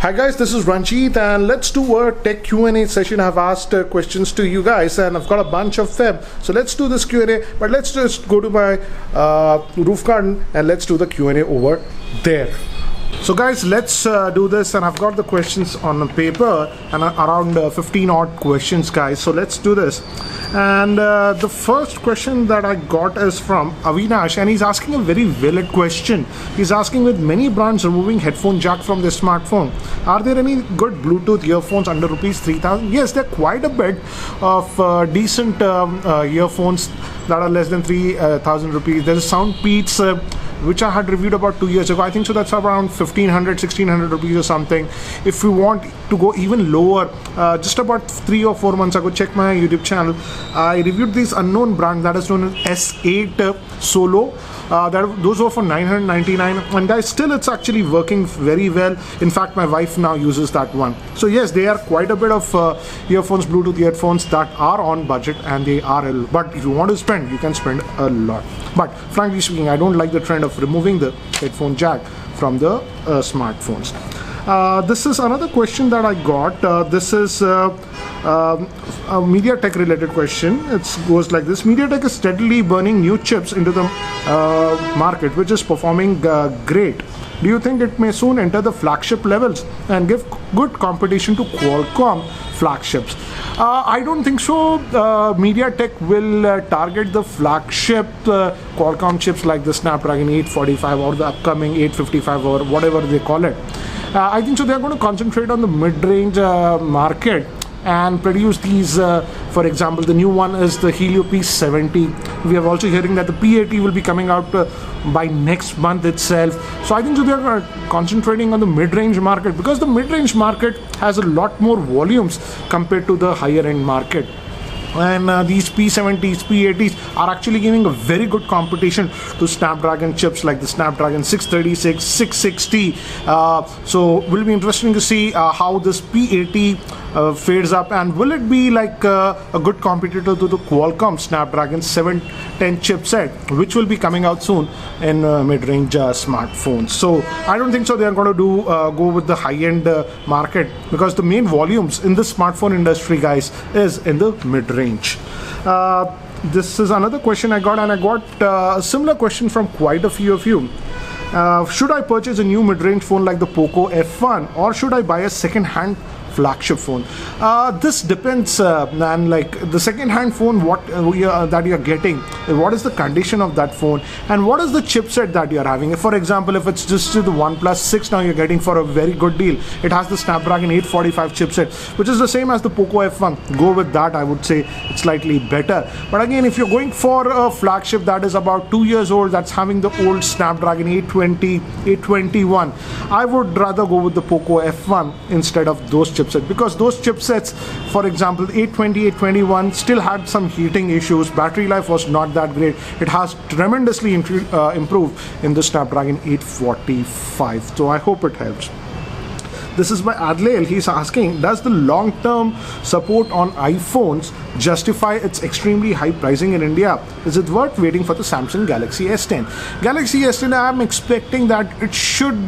Hi guys, this is Ranjit and let's do a tech Q&A session. I've asked questions to you guys and I've got a bunch of them. So let's do this Q&A, but let's just go to my roof garden and let's do the Q&A over there. So guys, let's do this, and I've got the questions on paper and around 15 odd questions, guys. So let's do this. And the first question that I got is from Avinash, and he's asking a very valid question. He's asking, with many brands removing headphone jack from their smartphone, are there any good Bluetooth earphones under rupees 3,000? Yes, there are quite a bit of decent earphones that are less than 3,000 rupees. There's a Soundpeats which I had reviewed about 2 years ago. I think so that's around 1,500, 1,600 rupees or something. If you want to go even lower, just about 3 or 4 months ago, check my YouTube channel. I reviewed this unknown brand that is known as S8 Solo. Those were for 999, and guys, still it's actually working very well. In fact, my wife now uses that one. So yes, they are quite a bit of earphones, Bluetooth earphones that are on budget, and they are but if you want to spend, you can spend a lot. But frankly speaking, I don't like the trend of removing the headphone jack from the smartphones. This is another question that I got. This is a Mediatek related question. It goes like this: Mediatek is steadily burning new chips into the market, which is performing great. Do you think it may soon enter the flagship levels and give good competition to Qualcomm flagships? I don't think so. Mediatek will target the flagship Qualcomm chips like the Snapdragon 845 or the upcoming 855 or whatever they call it. I think so they're going to concentrate on the mid-range market and produce these. For example, the new one is the Helio P70. We are also hearing that the P80 will be coming out by next month itself. So I think so they're concentrating on the mid-range market, because the mid-range market has a lot more volumes compared to the higher end market. And these P70s, P80s are actually giving a very good competition to Snapdragon chips like the Snapdragon 636, 660. So will be interesting to see how this P80 fades up, and will it be like a good competitor to the Qualcomm Snapdragon 710 chipset, which will be coming out soon in mid-range smartphones. So I don't think so they're going to go with the high-end market, because the main volumes in the smartphone industry, guys, is in the mid-range. This is another question I got, and I got a similar question from quite a few of you. Should I purchase a new mid-range phone like the Poco F1, or should I buy a second-hand flagship phone? This depends, and like the second-hand phone, that you're getting, what is the condition of that phone, and what is the chipset that you're having. For example, if it's just the OnePlus 6 now you're getting for a very good deal, it has the Snapdragon 845 chipset, which is the same as the Poco F1. Go with that. I would say it's slightly better. But again, if you're going for a flagship that is about 2 years old, that's having the old Snapdragon 820, 821, I would rather go with the Poco F1 instead of those chipsets, because those chipsets, for example 820, 821, still had some heating issues. Battery life was not that great. It has tremendously improved in the Snapdragon 845. So I hope it helps. This is by Adlail. He's asking, does the long-term support on iPhones justify its extremely high pricing in India? Is it worth waiting for the Samsung Galaxy S10? Galaxy S10, I'm expecting that it should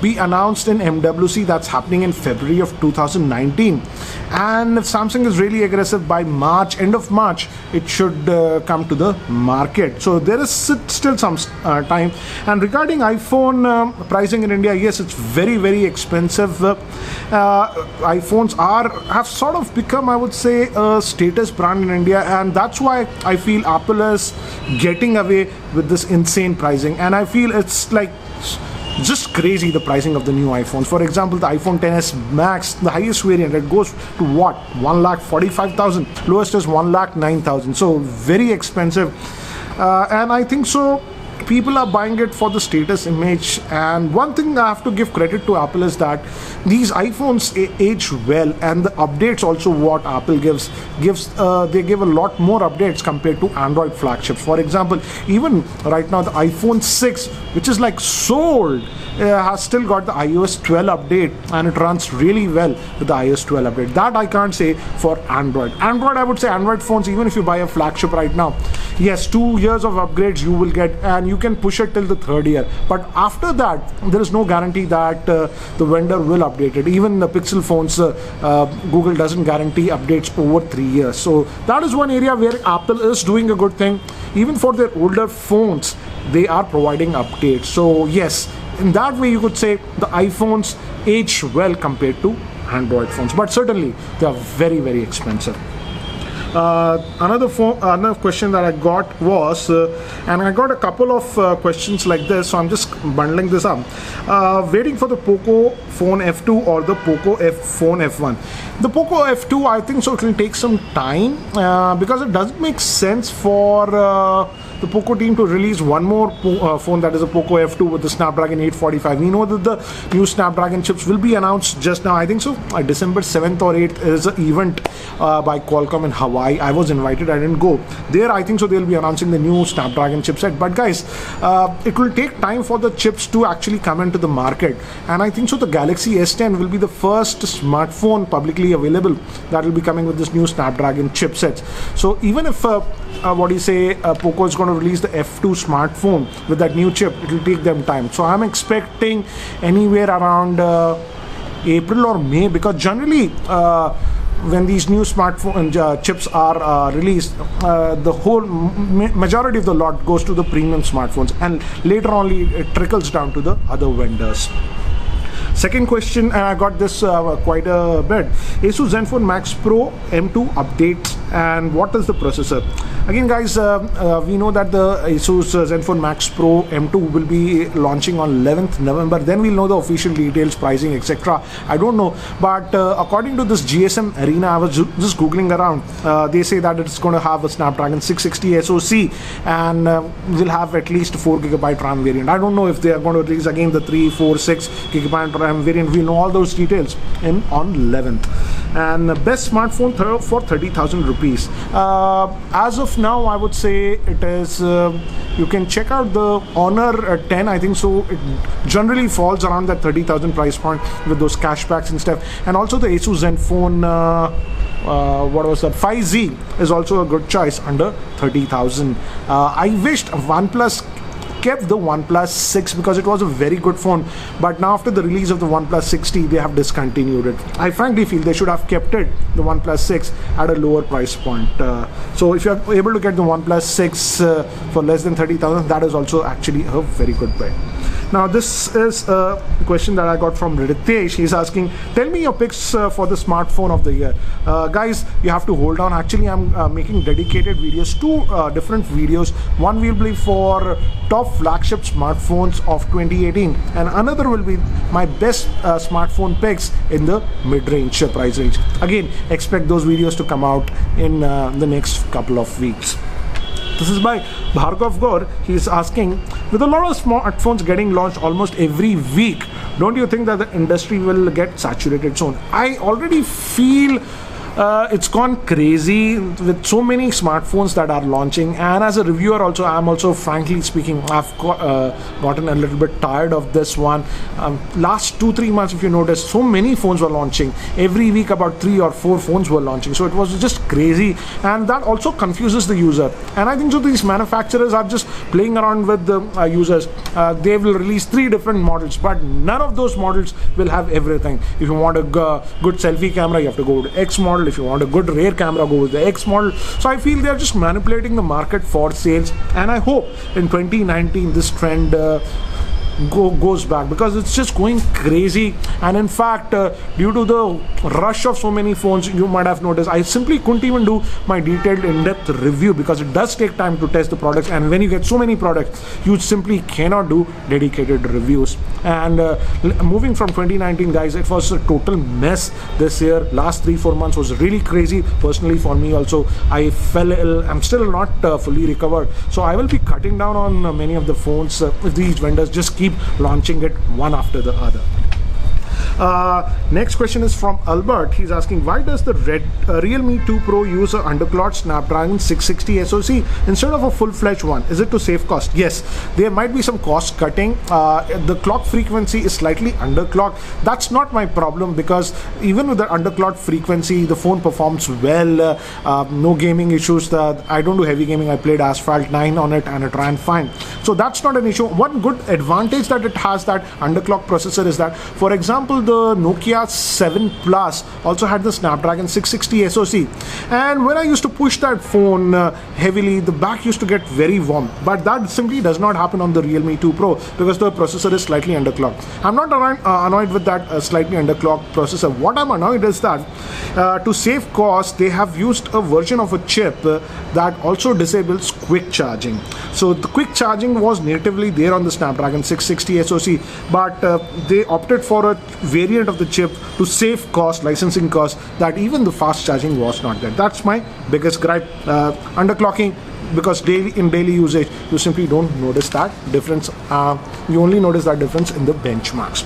be announced in MWC. That's happening in February of 2019. And if Samsung is really aggressive, by March, end of March, it should come to the market. So there is still some time. And regarding iPhone pricing in India, yes, it's very, very expensive. iPhones have sort of become, I would say, a status brand in India, and that's why I feel Apple is getting away with this insane pricing. And I feel it's like just crazy, the pricing of the new iPhones. For example, the iPhone XS Max, the highest variant, it goes to what? 1,45,000. Lowest is 1,09,000. So very expensive. And I think so people are buying it for the status image. And one thing I have to give credit to Apple is that these iPhones age well, and the updates also what Apple gives they give a lot more updates compared to Android flagships. For example, even right now the iPhone 6, which is like sold, has still got the iOS 12 update, and it runs really well with the iOS 12 update. That I can't say for Android. I would say Android phones, even if you buy a flagship right now, yes, 2 years of upgrades you will get, and and you can push it till the 3rd year. But after that, there is no guarantee that the vendor will update it. Even the Pixel phones, Google doesn't guarantee updates over 3 years. So that is one area where Apple is doing a good thing. Even for their older phones, they are providing updates. So yes, in that way you could say the iPhones age well compared to Android phones, but certainly they are very, very expensive. Another question that I got was, and I got a couple of questions like this, so I'm just bundling this up. Waiting for the Poco Phone F2 or the Poco Phone F1. The Poco F2, I think so it will take some time because it doesn't make sense for the Poco team to release one more phone, that is a Poco F2 with the Snapdragon 845. We know that the new Snapdragon chips will be announced just now. I think so December 7th or 8th is an event by Qualcomm in Hawaii. I was invited, I didn't go. There I think so they'll be announcing the new Snapdragon chipset. But guys, it will take time for the chips to actually come into the market. And I think so the Galaxy S10 will be the first smartphone publicly available that will be coming with this new Snapdragon chipsets. So even if Poco is going to release the F2 smartphone with that new chip, it will take them time. So I'm expecting anywhere around April or May, because generally when these new smartphone chips are released, the whole majority of the lot goes to the premium smartphones, and later on it trickles down to the other vendors. Second question, and I got this quite a bit. ASUS ZenFone Max Pro M2 updates, and what is the processor? Again guys, we know that the ASUS ZenFone Max Pro M2 will be launching on 11th November. Then we'll know the official details, pricing, etc. I don't know, but according to this GSM Arena, I was just googling around. They say that it's going to have a Snapdragon 660 SoC and will have at least 4 GB RAM variant. I don't know if they are going to release again the 3, 4, 6 GB RAM variant. We know all those details on 11th. And the best smartphone for 30,000 rupees. As of now, I would say it is, you can check out the Honor 10. I think so it generally falls around that 30,000 price point with those cashbacks and stuff. And also the ASUS ZenFone 5Z is also a good choice under 30,000. I wished OnePlus kept the OnePlus 6 because it was a very good phone, but now after the release of the OnePlus 6T, they have discontinued it. I frankly feel they should have kept it, the OnePlus 6, at a lower price point. So if you are able to get the OnePlus 6 for less than 30,000, that is also actually a very good bet. Now this is a question that I got from Ritesh. He's asking, tell me your picks for the smartphone of the year. Guys, you have to hold on. Actually, I'm making dedicated videos, two different videos. One will be for top flagship smartphones of 2018, and another will be my best smartphone picks in the mid-range price range. Again, expect those videos to come out in the next couple of weeks. This is by Bhargav Gaur. He's asking, with a lot of smartphones getting launched almost every week, don't you think that the industry will get saturated soon? I already feel it's gone crazy with so many smartphones that are launching, and as a reviewer also, I'm also frankly speaking, I've gotten a little bit tired of this one. Last 2-3 months, if you notice, so many phones were launching every week. About 3 or 4 phones were launching, so it was just crazy, and that also confuses the user. And I think so these manufacturers are just playing around with the users. They will release 3 different models, but none of those models will have everything. If you want a good selfie camera, you have to go to X model. If you want a good rear camera, go with the X model. So I feel they're just manipulating the market for sales, and I hope in 2019 this trend goes back, because it's just going crazy. And in fact, due to the rush of so many phones, you might have noticed I simply couldn't even do my detailed in-depth review, because it does take time to test the products, and when you get so many products, you simply cannot do dedicated reviews. And moving from 2019, guys, it was a total mess this year. Last 3-4 months was really crazy personally for me also. I fell ill. I'm still not fully recovered, so I will be cutting down on many of the phones if these vendors just keep launching it one after the other. Next question is from Albert. He's asking, why does the Realme 2 Pro use an underclocked Snapdragon 660 SoC instead of a full-fledged one? Is it to save cost? Yes, there might be some cost cutting. The clock frequency is slightly underclocked. That's not my problem, because even with the underclocked frequency, the phone performs well. No gaming issues. I don't do heavy gaming. I played Asphalt 9 on it and it ran fine. So that's not an issue. One good advantage that it has, that underclocked processor, is that, for example, the Nokia 7 Plus also had the Snapdragon 660 SoC. And when I used to push that phone heavily, the back used to get very warm. But that simply does not happen on the Realme 2 Pro because the processor is slightly underclocked. I'm not annoyed with that slightly underclocked processor. What I'm annoyed is that to save cost, they have used a version of a chip that also disables quick charging. So the quick charging was natively there on the Snapdragon 660 SoC, but they opted for a variant of the chip to save cost, licensing cost, that even the fast charging was not there. That's my biggest gripe. Underclocking, because in daily usage you simply don't notice that difference. You only notice that difference in the benchmarks.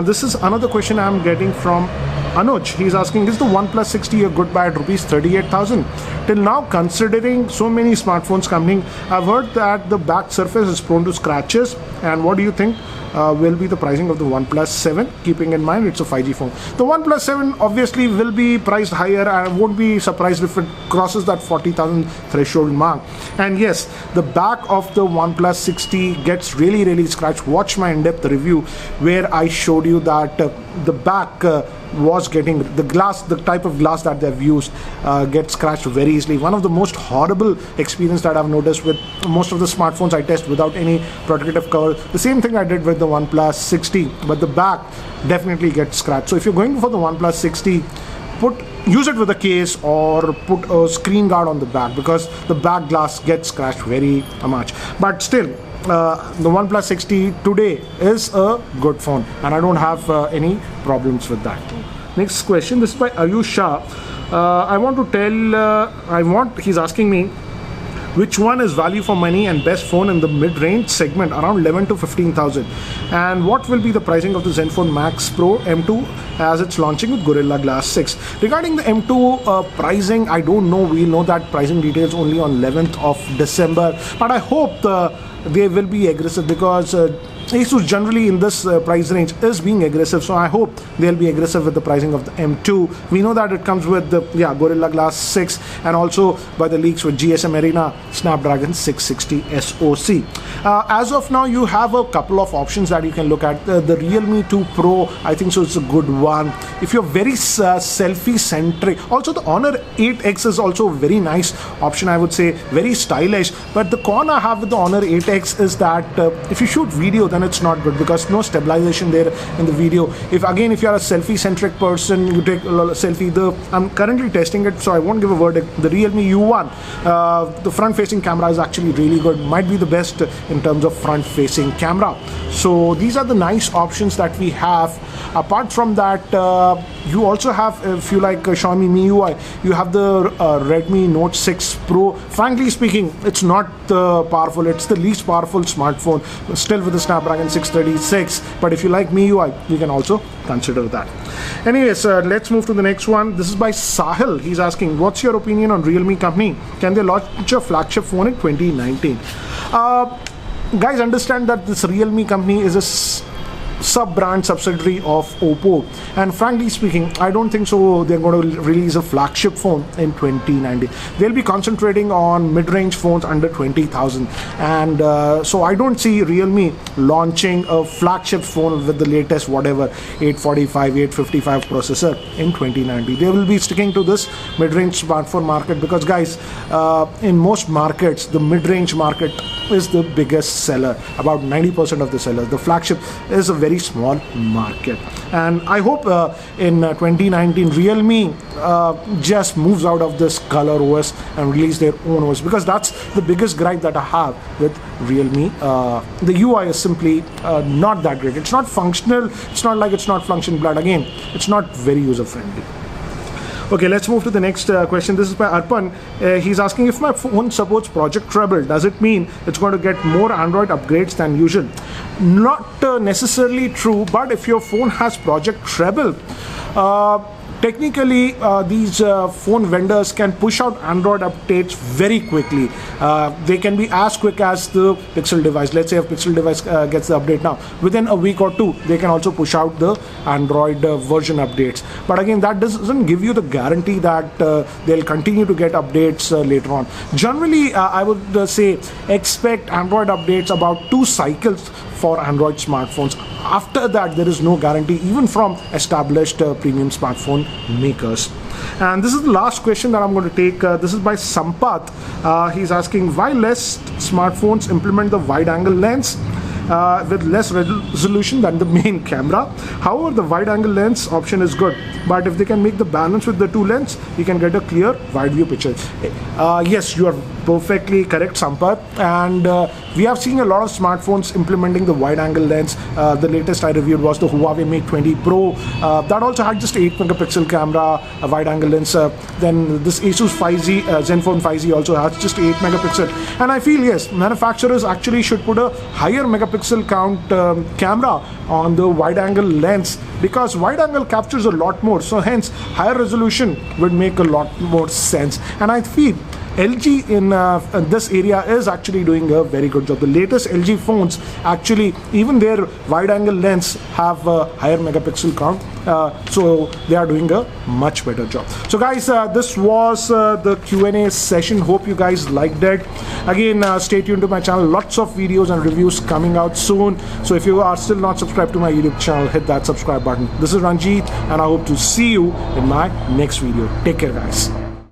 This is another question I'm getting from Anuj. He's asking, is the OnePlus 60 a good buy at rupees 38,000? Till now, considering so many smartphones coming, I've heard that the back surface is prone to scratches. And what do you think will be the pricing of the OnePlus 7, keeping in mind it's a 5G phone? The OnePlus 7 obviously will be priced higher. I won't be surprised if it crosses that 40,000 threshold mark. And yes, the back of the OnePlus 60 gets really scratched. Watch my in-depth review where I showed you that the back was getting the glass, the type of glass that they've used gets scratched very easily. One of the most horrible experience that I've noticed with most of the smartphones I test without any protective cover. The same thing I did with the OnePlus 60, but the back definitely gets scratched. So if you're going for the OnePlus 60, use it with a case or put a screen guard on the back, because the back glass gets scratched very much. But still, the OnePlus 60 today is a good phone, and I don't have any problems with that. Next question, this is by Ayush Shah. He's asking me, which one is value for money and best phone in the mid-range segment around 11 to 15,000, and what will be the pricing of the ZenFone Max Pro M2 as it's launching with Gorilla Glass 6? Regarding the M2 pricing, I don't know. We'll know that pricing details only on 11th of December, but I hope they will be aggressive, because Asus generally in this price range is being aggressive, so I hope they'll be aggressive with the pricing of the M2. We know that it comes with the Gorilla Glass 6 and also by the leaks with GSM Arena Snapdragon 660 SoC. As of now, you have a couple of options that you can look at. The Realme 2 Pro, I think so, it's a good one. If you're very selfie centric, also the Honor 8X is also a very nice option, I would say, very stylish. But the con I have with the Honor 8X is that if you shoot video, then it's not good, because no stabilization there in the video. If you're a selfie centric person, you take a selfie. I'm currently testing it, so I won't give a verdict. The Realme U1, the front facing camera is actually really good, might be the best in terms of front facing camera. So these are the nice options that we have. Apart from that, you also have, if you like Xiaomi MIUI, you have the Redmi Note 6 Pro. Frankly speaking, it's not powerful. It's the least powerful smartphone, still with the Snapdragon 636. But if you like MIUI, you can also consider that. Anyways, let's move to the next one. This is by Sahil. He's asking, what's your opinion on Realme company? Can they launch a flagship phone in 2019? Guys, understand that this Realme company is a sub-brand subsidiary of Oppo, and frankly speaking, I don't think so they're going to release a flagship phone in 2019. They'll be concentrating on mid-range phones under 20,000, and so I don't see Realme launching a flagship phone with the latest whatever 845, 855 processor in 2019. They will be sticking to this mid-range smartphone market, because guys, in most markets, the mid-range market is the biggest seller, about 90% of the sellers. The flagship is a very small market, and I hope in 2019 Realme just moves out of this color OS and release their own OS, because that's the biggest gripe that I have with Realme. The UI is simply not that great. It's not functional. It's not like it's not function, but again, it's not very user friendly. Okay, let's move to the next question. This is by Arpan. He's asking, if my phone supports Project Treble, does it mean it's going to get more Android upgrades than usual? Not necessarily true, but if your phone has Project Treble, technically these phone vendors can push out Android updates very quickly. They can be as quick as the Pixel device. Let's say if Pixel device gets the update now, within a week or two they can also push out the Android version updates. But again, that doesn't give you the guarantee that they'll continue to get updates later on. Generally I would say expect Android updates about 2 cycles for Android smartphones. After that, there is no guarantee, even from established premium smartphone makers. And this is the last question that I'm going to take. This is by Sampath. He's asking, why less smartphones implement the wide-angle lens with less resolution than the main camera? However, the wide-angle lens option is good, but if they can make the balance with the 2 lenses, you can get a clear wide view picture. Yes, you are perfectly correct, Sampath, and we have seen a lot of smartphones implementing the wide-angle lens. The latest I reviewed was the Huawei Mate 20 Pro. That also had just 8 megapixel camera, a wide-angle lens. Then this Asus 5Z, ZenFone 5Z also has just 8 megapixel. And I feel, yes, manufacturers actually should put a higher megapixel count camera on the wide-angle lens, because wide-angle captures a lot more. So hence, higher resolution would make a lot more sense. And I feel LG in this area is actually doing a very good job. The latest LG phones, actually, even their wide-angle lens have a higher megapixel count. So they are doing a much better job. So guys, this was the Q&A session. Hope you guys liked it. Again, stay tuned to my channel. Lots of videos and reviews coming out soon. So if you are still not subscribed to my YouTube channel, hit that subscribe button. This is Ranjit, and I hope to see you in my next video. Take care, guys.